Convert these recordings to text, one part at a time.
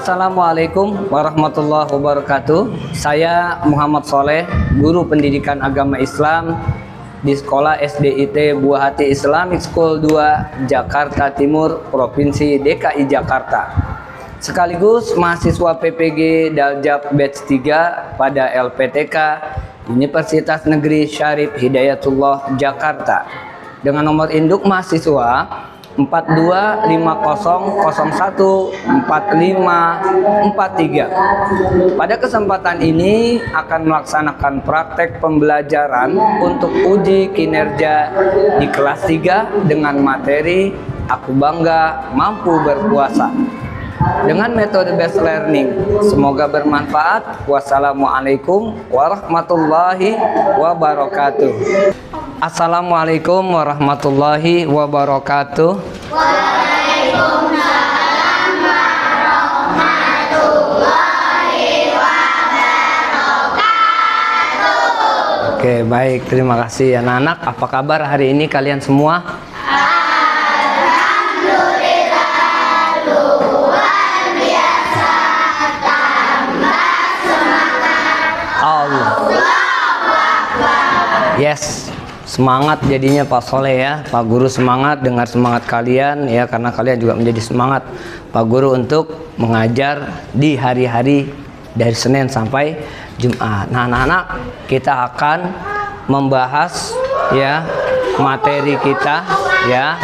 Assalamualaikum warahmatullahi wabarakatuh. Saya Muhammad Soleh, guru pendidikan agama Islam di Sekolah SDIT Buah Hati Islamic School 2, Jakarta Timur, Provinsi DKI Jakarta. Sekaligus mahasiswa PPG Daljab Batch 3 pada LPTK Universitas Negeri Syarif Hidayatullah Jakarta dengan nomor induk mahasiswa 4250014543. Pada kesempatan ini akan melaksanakan praktek pembelajaran untuk uji kinerja di kelas 3 dengan materi Aku Bangga Mampu Berpuasa dengan metode based learning. Semoga bermanfaat. Wassalamualaikum warahmatullahi wabarakatuh. Assalamualaikum warahmatullahi wabarakatuh. Waalaikumsalam warahmatullahi wabarakatuh. Oke, baik, terima kasih anak-anak. Apa kabar hari ini kalian semua? Alhamdulillah, luar biasa, tambah semangat. Allah. Yes. Semangat jadinya Pak Soleh ya, Pak Guru semangat dengar semangat kalian ya, karena kalian juga menjadi semangat Pak Guru untuk mengajar di hari-hari dari Senin sampai Jumat. Nah anak-anak, kita akan membahas ya materi kita ya,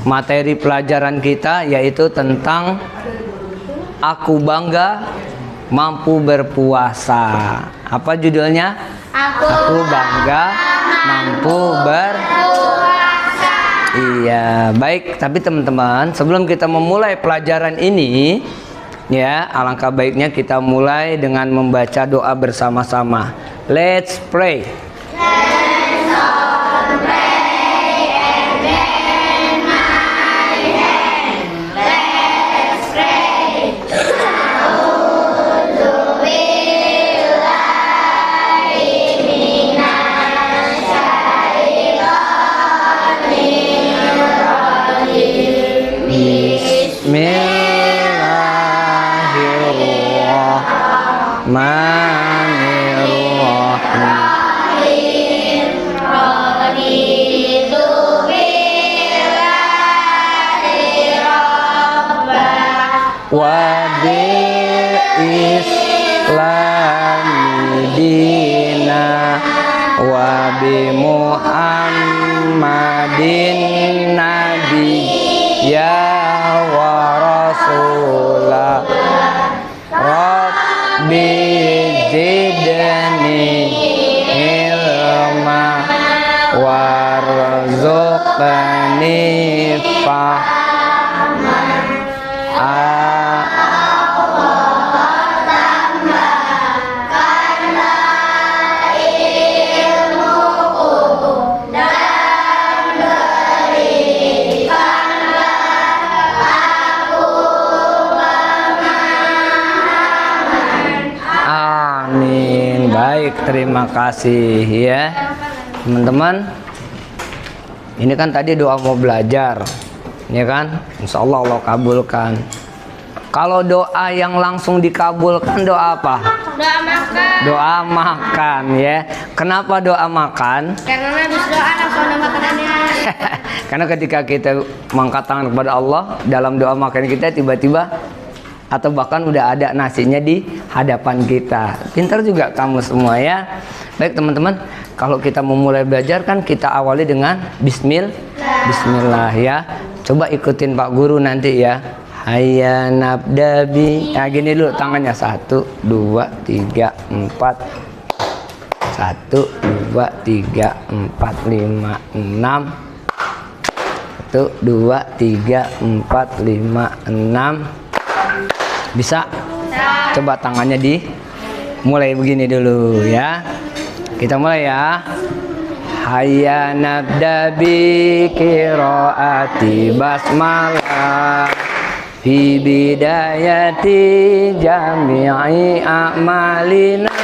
materi pelajaran kita yaitu tentang Aku Bangga Mampu Berpuasa. Apa judulnya? Aku Bangga Mampu Berpuasa. Iya, baik. Tapi teman-teman, sebelum kita memulai pelajaran ini, ya, alangkah baiknya kita mulai dengan membaca doa bersama-sama. Let's pray. Let's all pray and bend my hand. Let's pray. Bismillahirrahmanirrahim. Wabil Islami dina wabi Muhammadin nabiyya wa rasulah. Rabbi zidni ilma warzuqni fahman. Amin. Baik, terima kasih ya teman-teman. Ini kan tadi doa mau belajar, ya kan? Insya Allah Allah kabulkan. Kalau doa yang langsung dikabulkan doa apa? Doa makan. Doa makan ya. Kenapa doa makan? Karena habis doa langsung ada makanannya. Karena ketika kita mengangkat tangan kepada Allah dalam doa makan kita, tiba-tiba atau bahkan udah ada nasinya di hadapan kita. Pintar juga kamu semua ya. Baik teman-teman, kalau kita memulai belajar kan kita awali dengan Bismillah ya. Coba ikutin Pak Guru nanti ya. Hayya nabdabi. Nah gini dulu tangannya, 1, 2, 3, 4. 1, 2, 3, 4, 5, 6. 1, 2, 3, 4, 5, 6. Bisa? Coba tangannya mulai begini dulu ya. Kita mulai ya. Hayya nabda bi qiraati basmalah fi bidayati jami'i a'malina.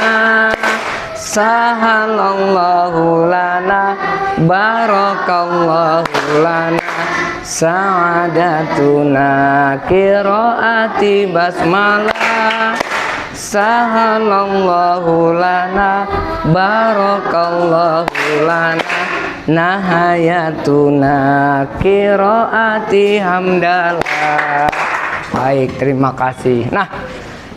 Sahalallahu lana barakallahu lana sa'adatuna qiraati basmalah sahalallahu lana barakallahu lana nahayatuna qiraati hamdalah. Baik, terima kasih. Nah,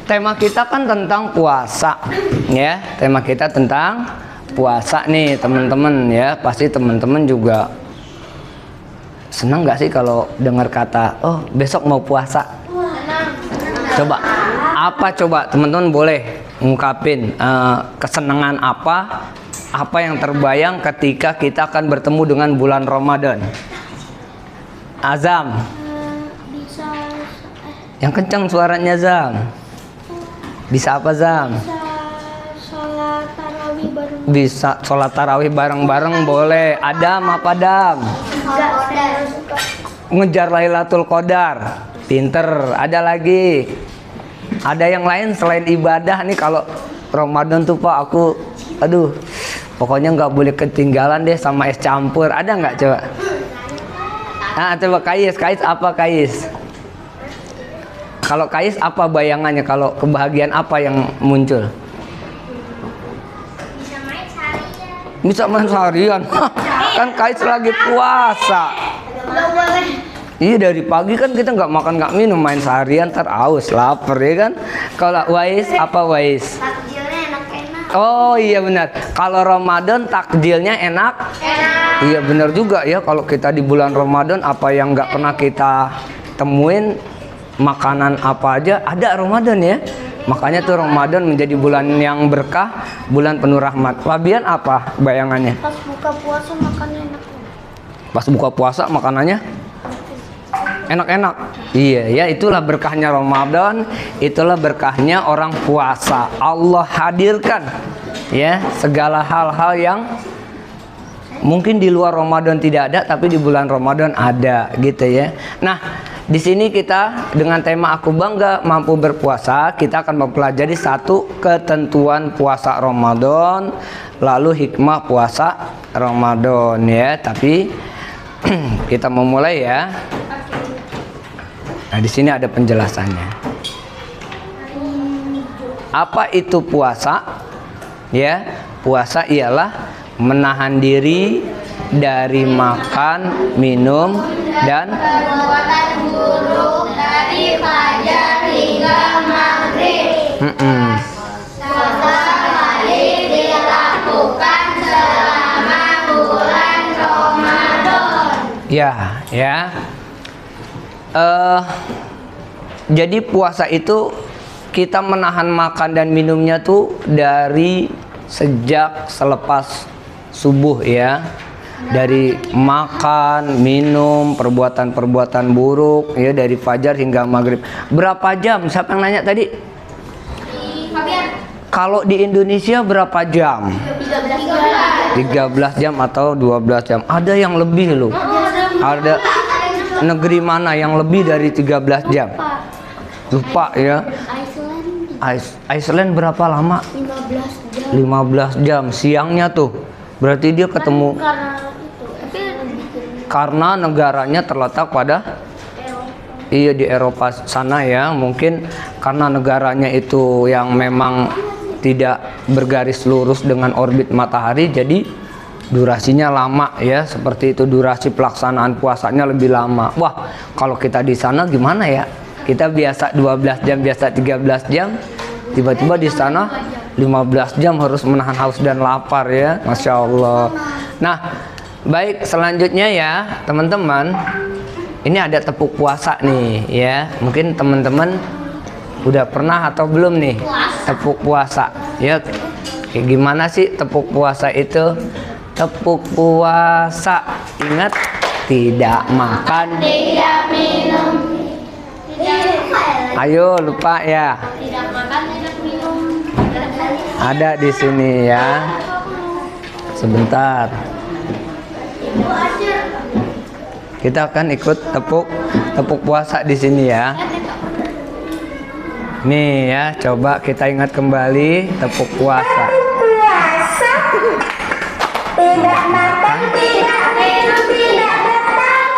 tema kita kan tentang puasa ya. Tema kita tentang puasa nih teman-teman ya. Pasti teman-teman juga senang gak sih kalau dengar kata oh besok mau puasa? Coba apa, coba teman-teman boleh ngungkapin kesenangan apa yang terbayang ketika kita akan bertemu dengan bulan Ramadan. Azam, Bisa yang kencang suaranya Zam. Bisa apa Zam? sholat tarawih bareng. Bisa sholat tarawih bareng-bareng boleh. Adam apa Dam? Ngejar Lailatul Qadar. Pinter. Ada lagi? Ada yang lain selain ibadah nih kalau Ramadan tuh Pak aku aduh pokoknya nggak boleh ketinggalan deh sama es campur. Ada nggak coba? Nah coba Kais apa Kais? Kalau Kais apa bayangannya, kalau kebahagiaan apa yang muncul? Bisa main seharian. Kan Kais lagi puasa. Iya dari pagi kan kita nggak makan nggak minum, main seharian ntar aus lapar ya kan. Kalau Wais apa Wais? Takjilnya enak-enak. Oh iya benar. Kalau Ramadan takjilnya enak. Iya benar juga ya. Kalau kita di bulan Ramadan apa yang nggak pernah kita temuin, makanan apa aja ada Ramadan ya. Makanya tuh Ramadan menjadi bulan yang berkah, bulan penuh rahmat. Fabian apa bayangannya? Pas buka puasa makannya enak. Pas buka puasa makanannya enak-enak. Iya ya, itulah berkahnya Ramadan, itulah berkahnya orang puasa. Allah hadirkan ya segala hal-hal yang mungkin di luar Ramadan tidak ada, tapi di bulan Ramadan ada gitu ya. Nah, di sini kita dengan tema Aku Bangga Mampu Berpuasa, kita akan mempelajari satu ketentuan puasa Ramadan, lalu hikmah puasa Ramadan ya. Tapi kita mau mulai ya. Nah, di sini ada penjelasannya. Apa itu puasa? Ya, puasa ialah menahan diri dari makan, minum, dan Perbuatan buruk dari fajar hingga maghrib. Puasa wajib dilakukan selama bulan Ramadan. Ya. Jadi puasa itu kita menahan makan dan minumnya tuh dari sejak selepas subuh ya. Dari makan, minum, perbuatan-perbuatan buruk ya dari fajar hingga maghrib. Berapa jam? Siapa yang nanya tadi? Kalau di Indonesia berapa jam? 13 jam atau 12 jam. Ada yang lebih loh. Ada negeri mana yang lebih dari 13 jam? Lupa ya. Iceland berapa lama? 15 jam. Siangnya tuh. Berarti dia ketemu karena negaranya terletak pada iya di Eropa sana ya. Mungkin karena negaranya itu yang memang tidak bergaris lurus dengan orbit matahari, jadi durasinya lama ya, seperti itu. Durasi pelaksanaan puasanya lebih lama. Wah, kalau kita di sana gimana ya? Kita biasa 12 jam, biasa 13 jam, tiba-tiba di sana 15 jam harus menahan haus dan lapar ya. Masya Allah. Nah, baik, selanjutnya ya teman-teman, ini ada tepuk puasa nih ya. Mungkin teman-teman udah pernah atau belum nih tepuk puasa ya. Kayak gimana sih tepuk puasa itu? Tepuk puasa, ingat, tidak makan, Tidak minum. ayo lupa ya. Tidak makan, tidak minum. Ada di sini ya. Sebentar. Kita akan ikut tepuk puasa di sini ya. Nih ya, coba kita ingat kembali tepuk puasa. Tidak makan, tidak minum, tidak datang.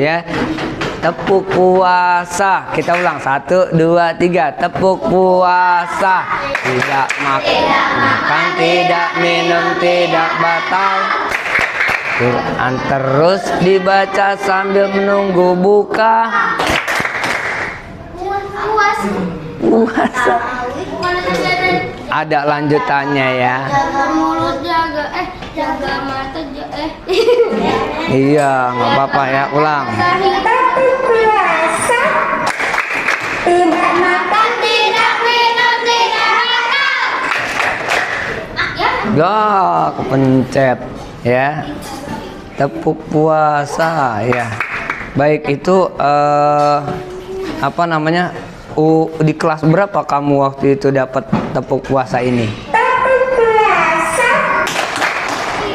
ya. Tepuk puasa. Kita ulang 1, 2, 3. Tepuk puasa. Tidak makan, tidak minum, tidak batal. Quran terus dibaca sambil menunggu buka puasa. Ada lanjutannya ya. Jaga mulut, jaga mata, Iya, nggak apa-apa ya. Ulang. puasa. Tidak makan, tidak minum, tidak batal. Gak kepencet ya. Tepuk puasa ya. Baik, itu apa namanya? Di kelas berapa kamu waktu itu dapat tepuk puasa ini? Tepuk puasa.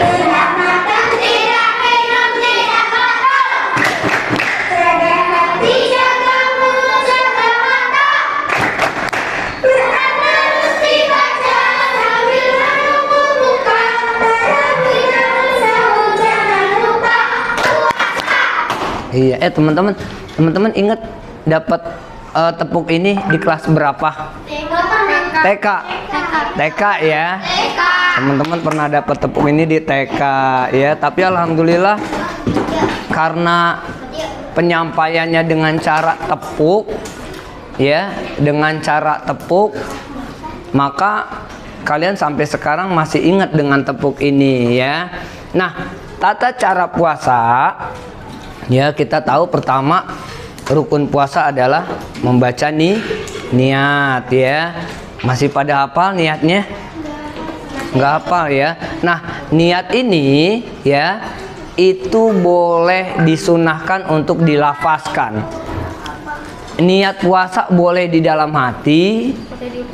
Tidak makan, tidak minum, tidak batal. Jaga hati, jaga mulut, jaga mata. Quran harus dibaca sambil menunggu buka. Tarawih dan sahur jangan lupa. Iya, teman-teman ingat dapat tepuk ini di kelas berapa? TK. TK ya. Teman-teman pernah dapat tepuk ini di TK ya, tapi alhamdulillah karena penyampaiannya dengan cara tepuk ya, dengan cara tepuk, maka kalian sampai sekarang masih ingat dengan tepuk ini ya. Nah, tata cara puasa ya, kita tahu pertama rukun puasa adalah membaca niat ya. Masih pada hafal niatnya? Nggak hafal ya. Nah, niat ini ya, itu boleh disunahkan untuk dilafazkan. Niat puasa boleh di dalam hati,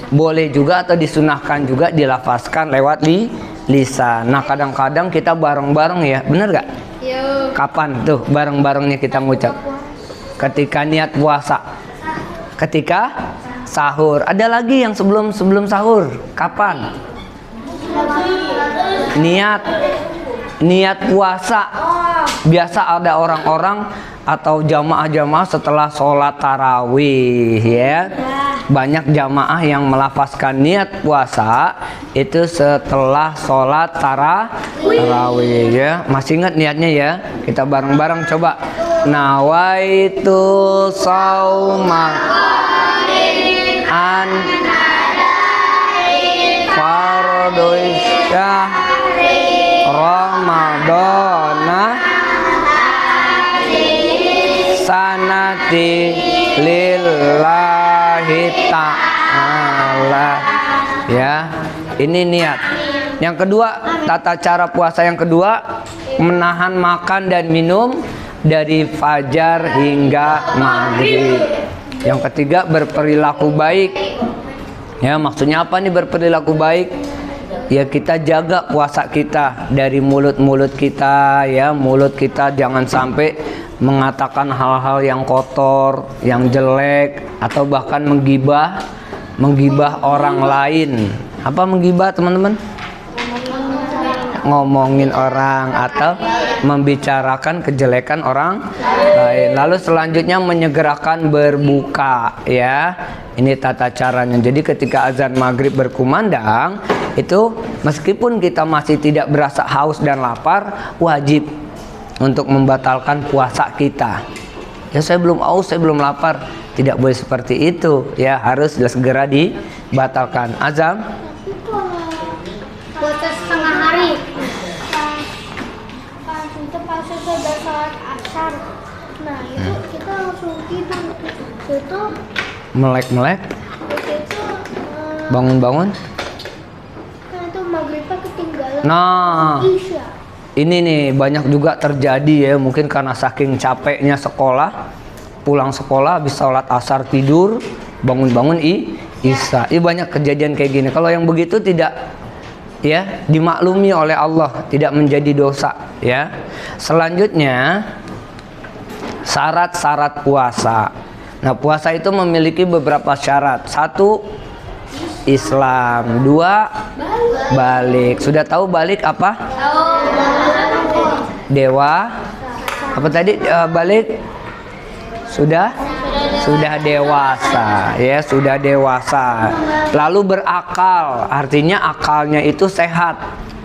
boleh juga atau disunahkan juga dilafazkan lewat lisan. Nah, kadang-kadang kita bareng-bareng ya, bener gak? Kapan tuh bareng-barengnya kita ngucap? Ketika niat puasa, ketika sahur. Ada lagi yang sebelum sahur. Kapan? Niat puasa. Biasa ada orang-orang atau jamaah-jamaah setelah sholat tarawih ya. Banyak jamaah yang melafazkan niat puasa itu setelah sholat tarawih ya. Masih ingat niatnya ya? Kita bareng-bareng coba. Nawaitu sauma an fardhu Ramadana sanati lillahi ta'ala ya. Ini niat. Yang kedua, tata cara puasa yang kedua, menahan makan dan minum dari fajar hingga maghrib. Yang ketiga, berperilaku baik. Ya, maksudnya apa nih berperilaku baik? Ya, kita jaga puasa kita dari mulut-mulut kita ya. Mulut kita jangan sampai mengatakan hal-hal yang kotor, yang jelek, atau bahkan menggibah orang lain. Apa menggibah, teman-teman? Ngomongin orang atau membicarakan kejelekan orang lain. Lalu selanjutnya menyegerakan berbuka ya. Ini tata caranya. Jadi ketika azan maghrib berkumandang, itu meskipun kita masih tidak berasa haus dan lapar, wajib untuk membatalkan puasa kita. Ya, saya belum haus, saya belum lapar. Tidak boleh seperti itu ya, harus segera dibatalkan. Azam Puasa setengah hari. Pas itu sudah sholat asar. Nah, itu kita langsung tidur. Itu melek itu bangun-bangun. nah itu maghribnya ketinggalan. Nah, Isya. ini nih banyak juga terjadi ya, mungkin karena saking capeknya sekolah, pulang sekolah habis sholat asar tidur, bangun-bangun isya. Ini banyak kejadian kayak gini. Kalau yang begitu tidak ya, dimaklumi oleh Allah, tidak menjadi dosa ya. Selanjutnya, syarat-syarat puasa. Nah, puasa itu memiliki beberapa syarat. 1, Islam. 2, balik. Sudah tahu balik apa? Dewa Apa tadi? Balik sudah dewasa, ya, sudah dewasa. Lalu berakal, artinya akalnya itu sehat,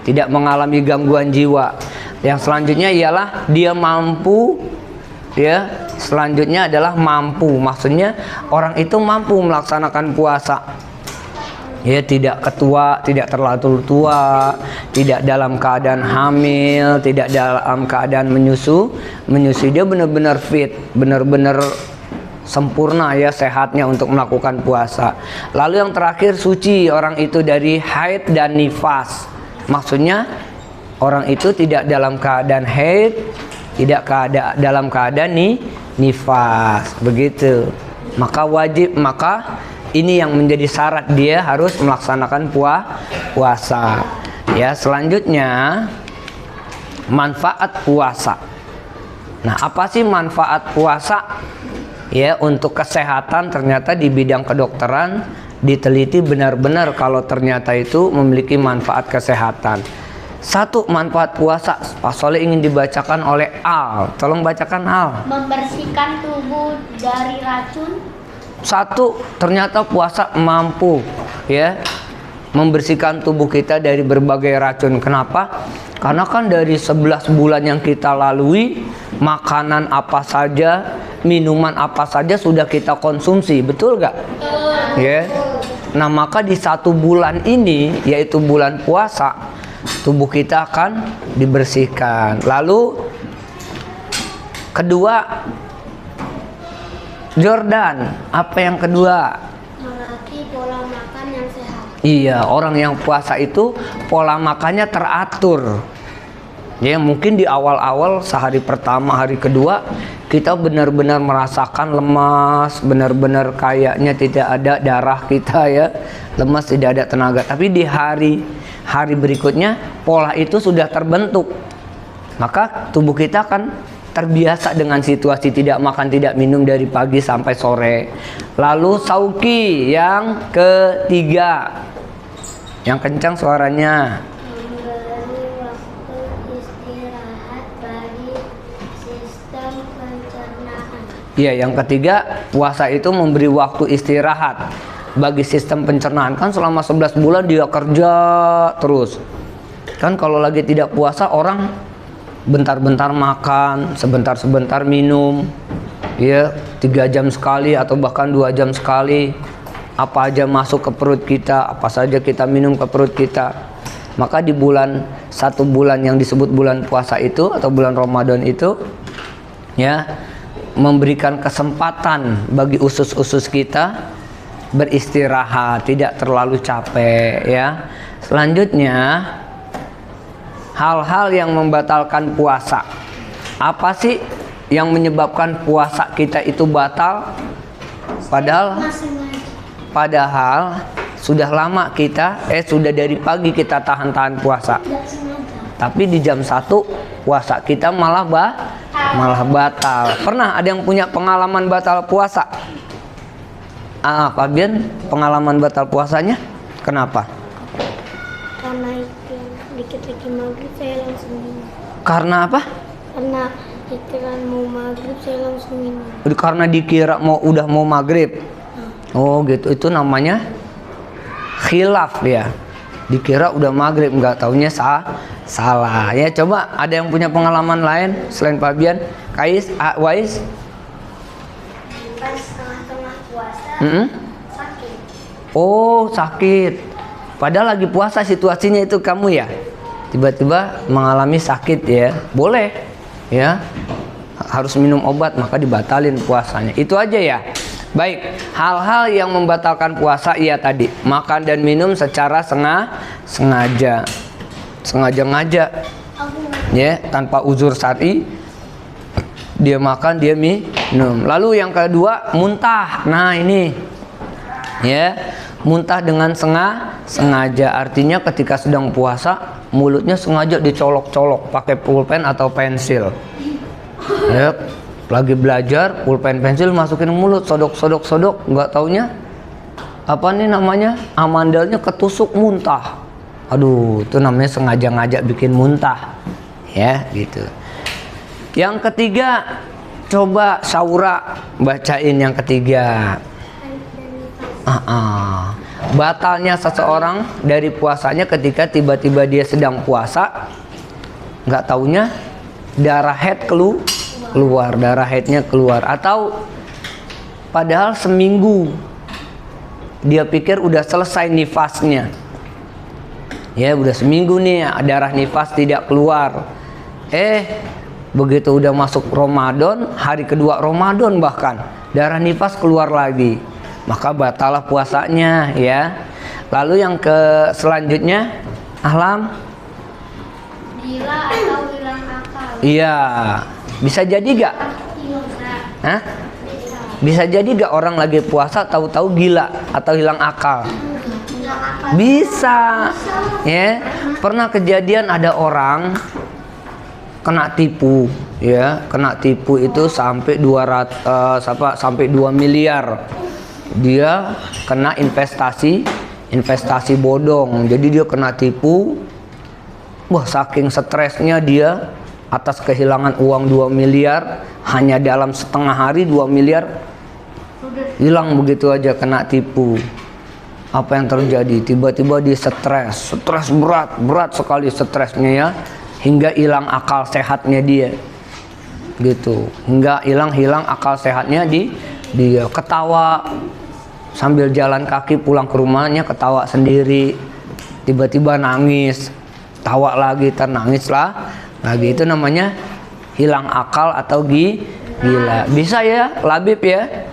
tidak mengalami gangguan jiwa. Yang selanjutnya ialah dia mampu, ya. Selanjutnya adalah mampu, maksudnya orang itu mampu melaksanakan puasa. Ya, tidak terlalu tua, tidak dalam keadaan hamil, tidak dalam keadaan menyusui. Dia benar-benar fit, benar-benar sempurna, ya, sehatnya untuk melakukan puasa. Lalu yang terakhir, suci orang itu dari haid dan nifas. Maksudnya orang itu tidak dalam keadaan haid, tidak dalam keadaan nifas, begitu. Maka ini yang menjadi syarat dia harus melaksanakan puasa. Ya, selanjutnya manfaat puasa. Nah, apa sih manfaat puasa? Ya, untuk kesehatan ternyata di bidang kedokteran diteliti benar-benar kalau ternyata itu memiliki manfaat kesehatan. Satu manfaat puasa, Pak Soleh ingin dibacakan oleh Al. Tolong bacakan Al. Membersihkan tubuh dari racun. Satu, ternyata puasa mampu, ya, membersihkan tubuh kita dari berbagai racun. Kenapa? Karena kan dari 11 bulan yang kita lalui, makanan apa saja, minuman apa saja sudah kita konsumsi, betul gak? Ya. Nah, maka di 1 bulan ini, yaitu bulan puasa, tubuh kita akan dibersihkan. Lalu kedua, Jordan, apa yang kedua? Melatih pola makan yang sehat. Iya, orang yang puasa itu pola makannya teratur. Ya, mungkin di awal-awal sehari pertama, hari kedua kita benar-benar merasakan lemas, benar-benar kayaknya tidak ada darah kita, ya, lemas, tidak ada tenaga. Tapi di hari berikutnya pola itu sudah terbentuk. Maka tubuh kita akan terbiasa dengan situasi tidak makan, tidak minum dari pagi sampai sore. Lalu sauki yang ketiga, yang kencang suaranya. Memberi waktu istirahat bagi sistem pencernaan. Iya, yang ketiga, puasa itu memberi waktu istirahat bagi sistem pencernaan. Kan selama 11 bulan dia kerja terus. Kan kalau lagi tidak puasa orang bentar-bentar makan, sebentar-sebentar minum, ya, 3 jam sekali atau bahkan 2 jam sekali. Apa aja masuk ke perut kita, apa saja kita minum ke perut kita. Maka di 1 bulan yang disebut bulan puasa itu atau bulan Ramadan itu, ya, memberikan kesempatan bagi usus-usus kita beristirahat, tidak terlalu capek, ya. Selanjutnya, hal-hal yang membatalkan puasa. Apa sih yang menyebabkan puasa kita itu batal? Padahal sudah lama kita, sudah dari pagi kita tahan-tahan puasa. Tapi di jam 1 puasa kita malah batal. Pernah ada yang punya pengalaman batal puasa? Fabian, pengalaman batal puasanya kenapa? Karena itu dikit lagi maghrib saya langsung minum. Karena apa? Karena dikira mau maghrib saya langsung minum. Karena dikira udah mau maghrib. Oh gitu, itu namanya khilaf, ya. Dikira udah maghrib, nggak taunya salah. Ya, coba ada yang punya pengalaman lain selain Fabian? Kais, Wais? Pas tengah-tengah puasa sakit. Oh, sakit. Padahal lagi puasa situasinya itu kamu, ya. Tiba-tiba mengalami sakit, ya. Boleh, ya. Harus minum obat, maka dibatalin puasanya. Itu aja, ya. Baik, hal-hal yang membatalkan puasa, iya tadi, makan dan minum secara sengaja. Sengaja-ngaja, ya, tanpa uzur syar'i. Dia makan, dia minum. Lalu yang kedua, muntah. Nah, ini, ya, muntah dengan sengaja. Artinya ketika sedang puasa, mulutnya sengaja dicolok-colok pakai pulpen atau pensil. Ya, lagi belajar, pulpen pensil masukin mulut, sodok, nggak taunya apa nih namanya, amandalnya ketusuk, muntah. Aduh, itu namanya sengaja-ngajak bikin muntah, ya, gitu. Yang ketiga, coba Saura bacain yang ketiga. Batalnya seseorang dari puasanya ketika tiba-tiba dia sedang puasa, nggak taunya darah haid keluar, darah haidnya keluar, atau padahal seminggu dia pikir udah selesai nifasnya, ya udah seminggu nih darah nifas tidak keluar, begitu udah masuk Ramadan, hari kedua Ramadan bahkan darah nifas keluar lagi, maka batalah puasanya ya. Lalu yang ke selanjutnya, Ahlam, Gila atau hilang akal. iya, bisa jadi gak? Hah? Bisa jadi gak orang lagi puasa tahu-tahu gila atau hilang akal? Bisa, ya. Pernah kejadian ada orang kena tipu, ya, kena tipu itu sampai 2 miliar. Dia kena investasi bodong. Jadi dia kena tipu. Wah, saking stresnya dia atas kehilangan uang 2 miliar, hanya dalam setengah hari 2 miliar hilang begitu aja, kena tipu. Apa yang terjadi? Tiba-tiba dia stres berat sekali stresnya ya, hingga hilang akal sehatnya dia. Gitu. Hingga hilang akal sehatnya dia ketawa sambil jalan kaki pulang ke rumahnya, ketawa sendiri. Tiba-tiba nangis, tawa lagi, nangis lah lagi. Itu namanya hilang akal atau gila. Bisa ya, Labib ya?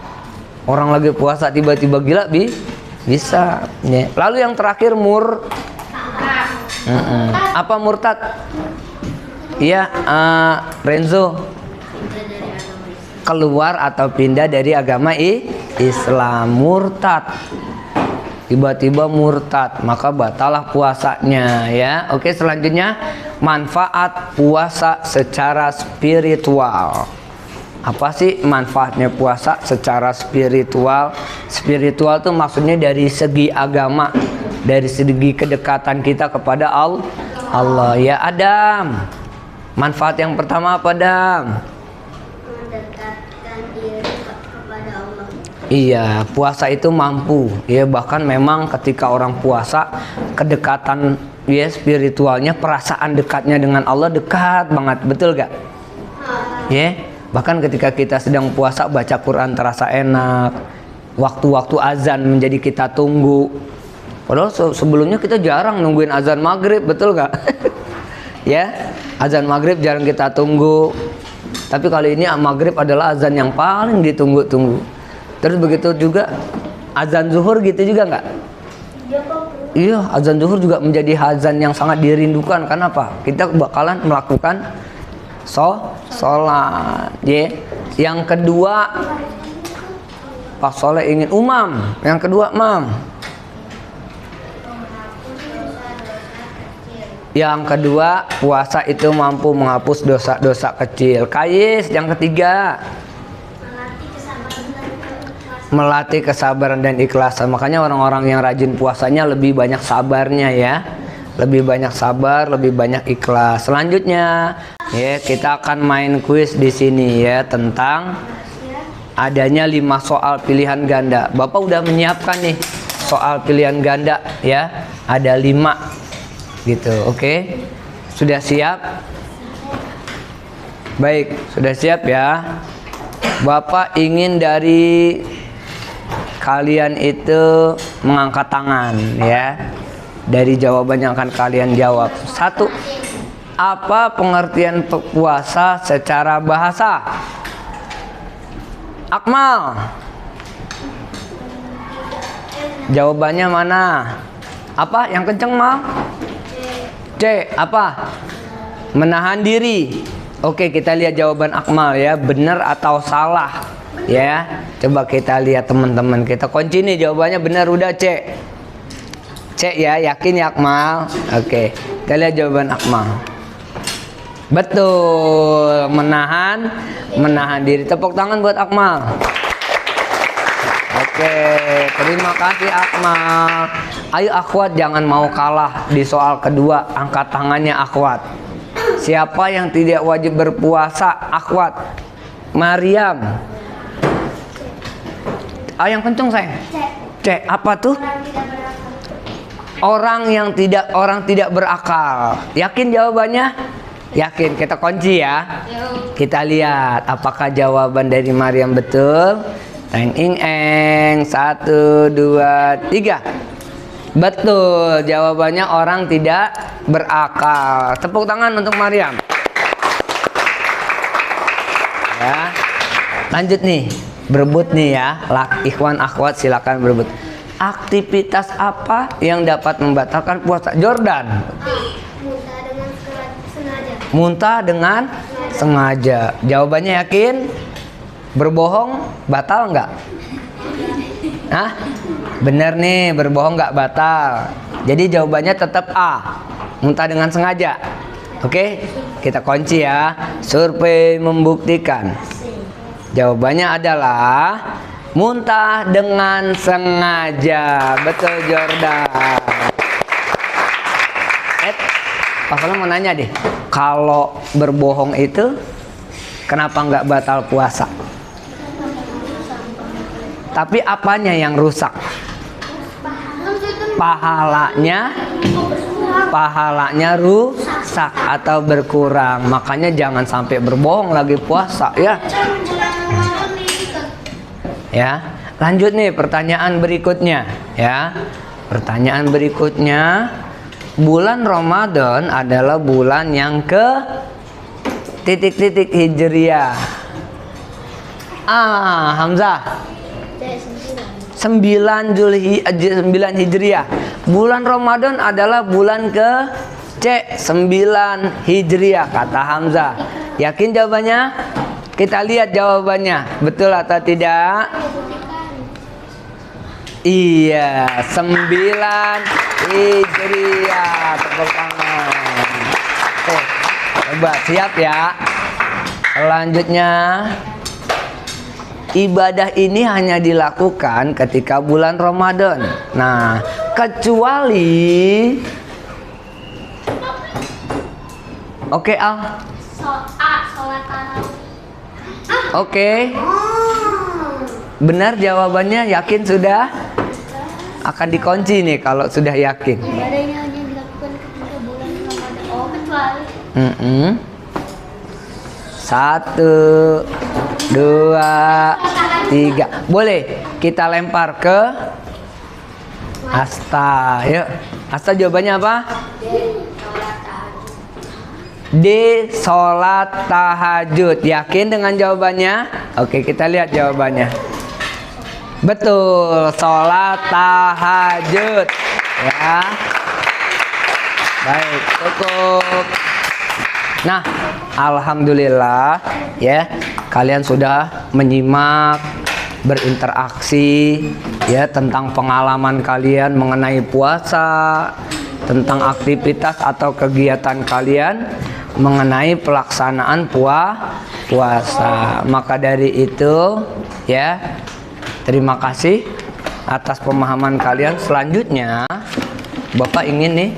Orang lagi puasa tiba-tiba gila bisa. Ya. Lalu yang terakhir apa murtad? Iya, Renzo. Keluar atau pindah dari agama Islam, murtad. Tiba-tiba murtad, maka batalah puasanya ya. Oke, selanjutnya manfaat puasa secara spiritual. Apa sih manfaatnya puasa secara spiritual? Spiritual itu maksudnya dari segi agama, dari segi kedekatan kita kepada Allah. Ya Adam, manfaat yang pertama apa Adam? Mendekatkan diri kepada Allah. Iya, puasa itu mampu ya, bahkan memang ketika orang puasa kedekatan ya spiritualnya, perasaan dekatnya dengan Allah dekat banget, betul gak? Ya, bahkan ketika kita sedang puasa baca Quran terasa enak, waktu-waktu azan menjadi kita tunggu. Padahal sebelumnya kita jarang nungguin azan maghrib, betul gak? Ya, azan maghrib jarang kita tunggu, tapi kali ini maghrib adalah azan yang paling ditunggu-tunggu. Terus begitu juga azan zuhur gitu juga nggak? Iya, azan zuhur juga menjadi azan yang sangat dirindukan. Kenapa? Kita bakalan melakukan sholat. Yang kedua, Pak Soleh ingin umam. Yang kedua, mam. Yang kedua, puasa itu mampu menghapus dosa-dosa kecil. Kais, yang ketiga, melatih kesabaran dan ikhlasan. Makanya orang-orang yang rajin puasanya lebih banyak sabarnya ya. Lebih banyak sabar, lebih banyak ikhlas. Selanjutnya, ya kita akan main kuis di sini ya, tentang adanya 5 soal pilihan ganda. Bapak udah menyiapkan nih soal pilihan ganda ya. Ada 5 gitu. Oke. Sudah siap? Baik, sudah siap ya. Bapak ingin dari kalian itu mengangkat tangan ya, dari jawaban yang akan kalian jawab. 1. Apa pengertian puasa secara bahasa? Akmal, jawabannya mana? Apa yang kenceng mal? C. Apa? Menahan diri. Oke, kita lihat jawaban Akmal ya, benar atau salah ya. Coba kita lihat teman-teman, kita kunci nih jawabannya benar, udah C. C ya, yakin ya Akmal? Oke, kita lihat jawaban Akmal. Betul, menahan diri. Tepuk tangan buat Akmal. Oke, terima kasih Akmal. Ayo akhwat, jangan mau kalah di soal kedua, angkat tangannya akhwat. Siapa yang tidak wajib berpuasa? Akhwat Maryam. Yang kenceng sayang. C. Apa tuh? Orang tidak berakal. Yakin jawabannya? Yakin. Kita kunci ya. Kita lihat apakah jawaban dari Maryam betul. Teng ing eng. 1, 2, 3. Betul. Jawabannya orang tidak berakal. Tepuk tangan untuk Maryam. Ya. Lanjut nih. Berebut nih ya. Ikhwan akhwat silakan berebut. Aktivitas apa yang dapat membatalkan puasa? Jordan. Muntah dengan sengaja. Jawabannya yakin? Berbohong batal nggak? Hah? Bener nih, berbohong nggak batal. Jadi jawabannya tetap A. Muntah dengan sengaja. Oke, kita kunci ya. Survei membuktikan. Jawabannya adalah muntah dengan sengaja. Betul Jordan. Pak Fala mau nanya deh, kalau berbohong itu kenapa nggak batal puasa? Tapi apanya yang rusak? Pahalanya rusak atau berkurang. Makanya jangan sampai berbohong lagi puasa ya. Ya, lanjut nih pertanyaan berikutnya ya. Pertanyaan berikutnya, bulan Ramadan adalah bulan yang ke titik-titik Hijriah. Hamzah. 9 Hijriah. Bulan Ramadan adalah bulan ke C 9 Hijriah kata Hamzah. Yakin jawabannya? Kita lihat jawabannya. Betul atau tidak? Iya, 9 Hijriah. Tepuk tangan. Oke, coba siap ya. Selanjutnya, ibadah ini hanya dilakukan ketika bulan Ramadan. Nah, kecuali Oke, Al. Sholat tarawih. Oke. Benar jawabannya, yakin sudah? Akan dikunci nih kalau sudah yakin. Ibadah ini hanya dilakukan ketika bulan Ramadan. Oh, kecuali. 1, 2, 3. Boleh kita lempar ke Asta. Yuk. Asta jawabannya apa? D. Sholat tahajud. Yakin dengan jawabannya? Oke, kita lihat jawabannya. Betul, sholat tahajud. Ya. Baik, cukup. Nah, alhamdulillah ya, kalian sudah menyimak, berinteraksi ya tentang pengalaman kalian mengenai puasa, tentang aktivitas atau kegiatan kalian mengenai pelaksanaan puasa. Maka dari itu ya, terima kasih atas pemahaman kalian. Selanjutnya Bapak ingin nih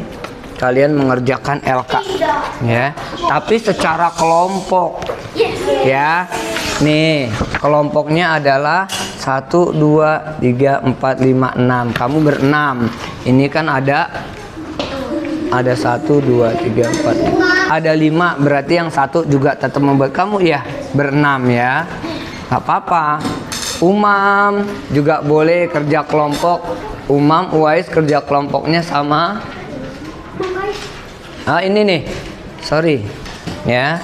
kalian mengerjakan LK ya, tapi secara kelompok ya. Nih kelompoknya adalah 1, 2, 3, 4, 5, 6. Kamu berenam. Ini kan ada 1, 2, 3, 4, 5. Ada 5, berarti yang satu juga tetap membuat kamu ya berenam ya. Gak apa-apa. Umam juga boleh kerja kelompok. Umam, Uwais kerja kelompoknya sama. Ini nih, sorry ya.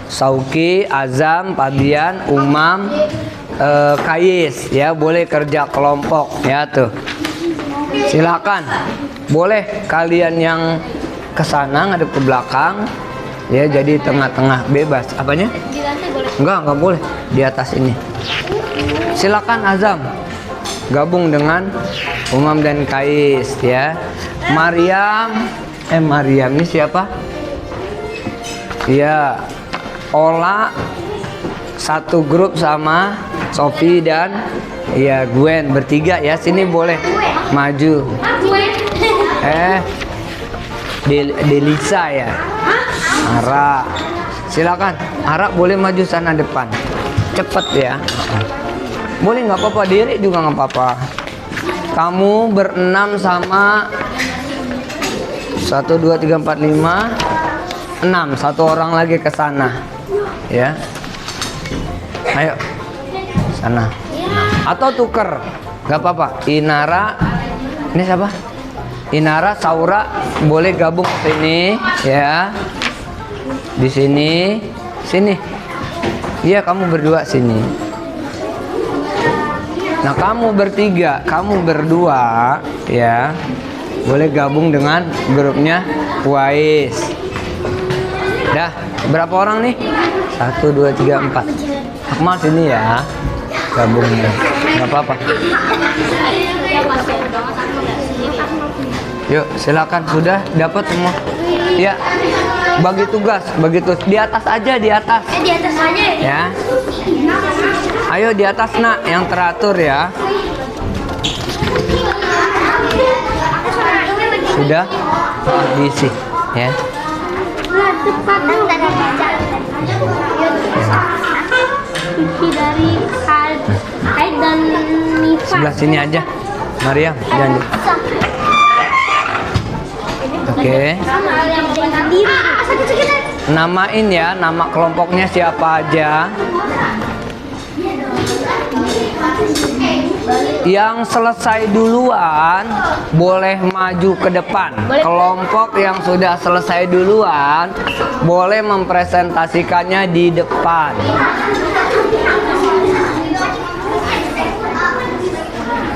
Sauki, Azam, Pabian, Umam, Kais ya, boleh kerja kelompok ya tuh. Silakan. Boleh kalian yang ke sana ngadep ke belakang ya, jadi tengah-tengah bebas. Apanya? Di lantai boleh. Enggak boleh. Di atas ini. Silakan Azam gabung dengan Umam dan Kais ya. Maryam ini siapa? Iya. Ola satu grup sama Sofi dan ya Gwen, bertiga ya. Sini boleh maju. Delisa ya. Ara. Silakan. Ara boleh maju sana depan. Cepet ya. Boleh nggak apa-apa, diri juga nggak apa-apa. Kamu berenam sama 1, 2, 3, 4, 5, 6. Satu orang lagi ke sana. Ya. Ayo. Sana. Atau tuker. Nggak apa-apa. Inara. Ini siapa? Inara, Saura boleh gabung ke sini ya. Di sini. Sini. Iya, kamu berdua sini. Nah, kamu bertiga, kamu berdua ya, boleh gabung dengan grupnya Wais. Dah, berapa orang nih? 1, 2, 3, 4. Akmal sini ya, gabung ya. Nggak apa-apa. Yuk, silakan. Sudah dapat semua? Ya. Bagi tugas, di atas aja, di atas. Di atas aja Ya. Ayo di atas nak, yang teratur ya. Sudah diisi ya. Cepat dari Haid dan Nifa. Sebelah sini aja, Mariam, jangan. Oke. Namain ya, nama kelompoknya siapa aja. Yang selesai duluan boleh maju ke depan. Kelompok yang sudah selesai duluan boleh mempresentasikannya di depan.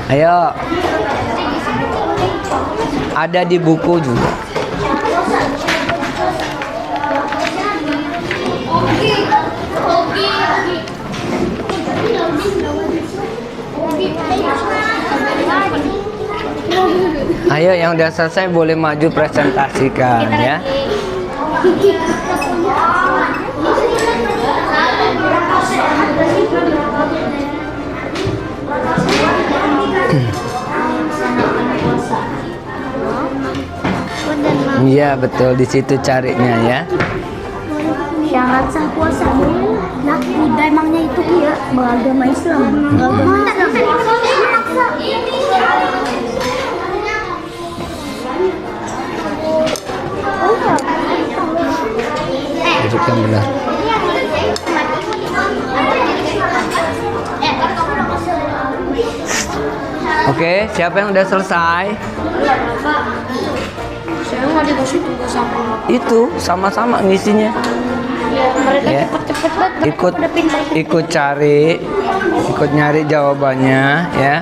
Ayo. Ada di buku juga. Ayo yang udah selesai boleh maju presentasikan ya. Iya betul, di situ carinya ya. Syarat sah puasanya, nah udah emangnya itu ya beragama Islam. Dudukkan benar. Oke, siapa yang udah selesai? Saya nggak dikasih tugas sama. Itu sama-sama ngisinya. Mereka Ya. cepet-cepet banget. Ikut cari, ikut nyari jawabannya ya.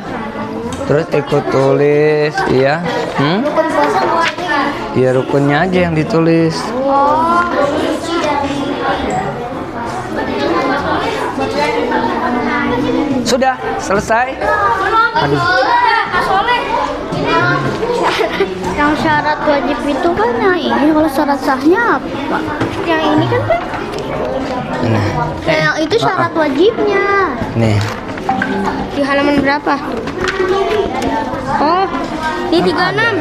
Terus ikut tulis ya. Rukun puasa buatnya. Ya rukunnya aja yang ditulis. Oh. Sudah selesai? Aduh. Yang syarat wajib itu kan yang ini, kalau syarat sahnya apa? Yang ini kan Pak? Nah. Yang itu syarat wajibnya. Nih. Di halaman berapa? Oh, di 36.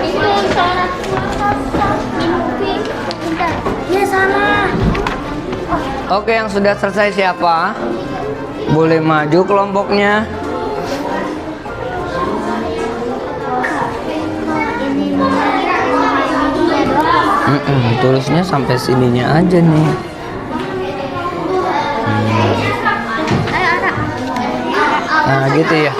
Itu syarat. Ya sana. Oke, yang sudah selesai siapa? Boleh maju kelompoknya. Tulisnya sampai sininya aja nih. Nah gitu ya.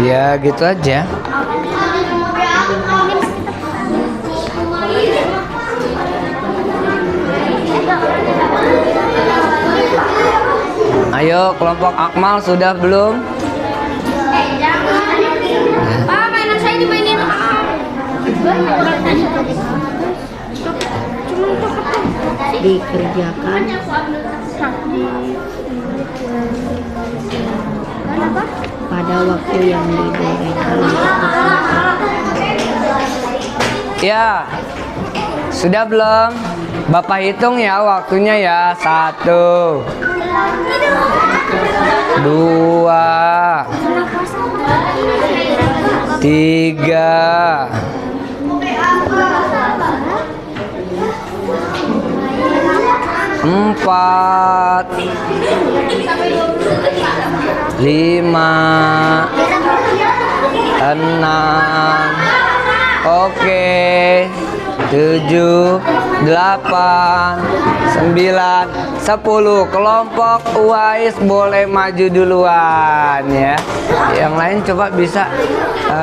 Ya gitu aja. Ayo kelompok Akmal sudah belum? Pak, mainan saya dimainin. Dikerjakan pada waktu yang diberikan. Ya, sudah belum? Bapak hitung ya waktunya ya. 1, 2, 3, 4, 5, 6, oke, 7, 8, 9, 10. Kelompok Uwais boleh maju duluan ya. Yang lain coba bisa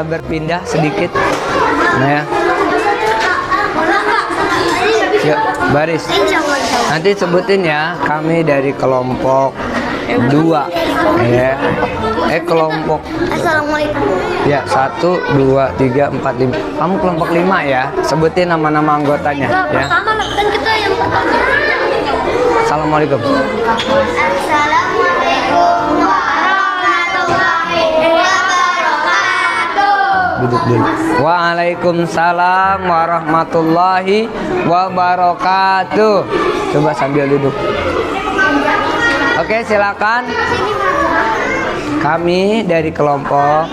berpindah sedikit. Nah ya. Yuk, baris. Nanti sebutin ya, kami dari kelompok 2 ya. Kelompok. Assalamualaikum. Ya, 1, 2, 3, 4, 5. Kamu kelompok 5 ya. Sebutin nama-nama anggotanya ya. Pertama kan kita yang pertama. Assalamualaikum. Assalamualaikum warahmatullahi wabarakatuh. Duduk dulu. Waalaikumsalam warahmatullahi wabarakatuh. Coba sambil duduk. Oke, silakan. Kami dari kelompok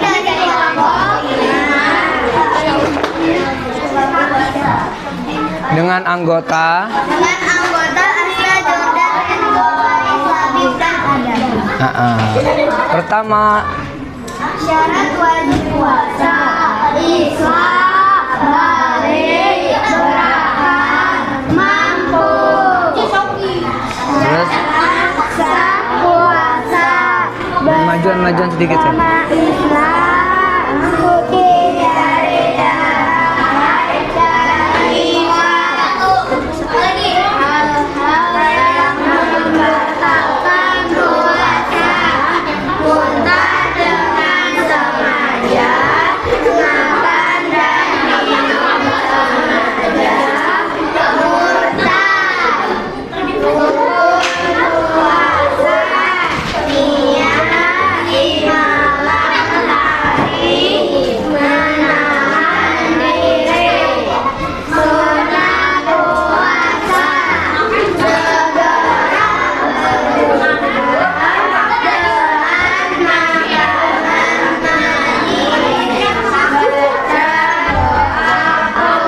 dengan anggota Asra, Jordan, Gowaris, Habib, dan Adam. Pertama, Syarat wajib puasa: Islam, balik, berakan, mampu. terus Sah puasa majuan sedikit ya. Islam, putih dari baik dari hal-hal yang membatalkan puasa, muntah dengan sengaja, makan dan minum sengaja, murtad. Puasa niat di malam hari, menahan diri. Sunah puasa segera berbuka dengan makanan manis, baca doa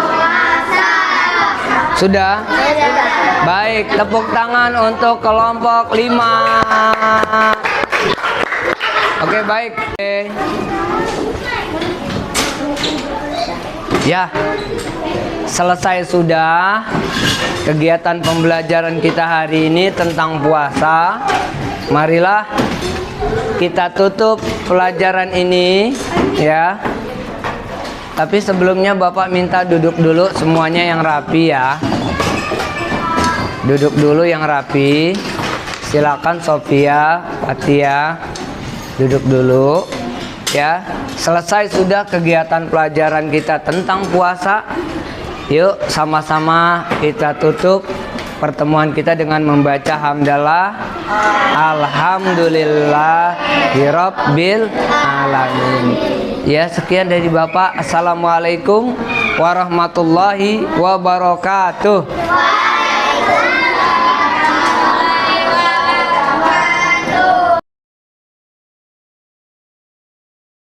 puasa. Sudah? Baik, tepuk tangan untuk kelompok 5. Oke, baik. Ya, selesai sudah kegiatan pembelajaran kita hari ini tentang puasa. Marilah kita tutup pelajaran ini ya. Tapi sebelumnya Bapak minta duduk dulu semuanya yang rapi ya. Duduk dulu yang rapi. Silakan Sofia, Fatia, duduk dulu ya. Selesai sudah kegiatan pelajaran kita tentang puasa. Yuk sama-sama kita tutup pertemuan kita dengan membaca hamdalah alhamdulillahirabbil alamin. Ya, sekian dari Bapak. Assalamualaikum warahmatullahi wabarakatuh.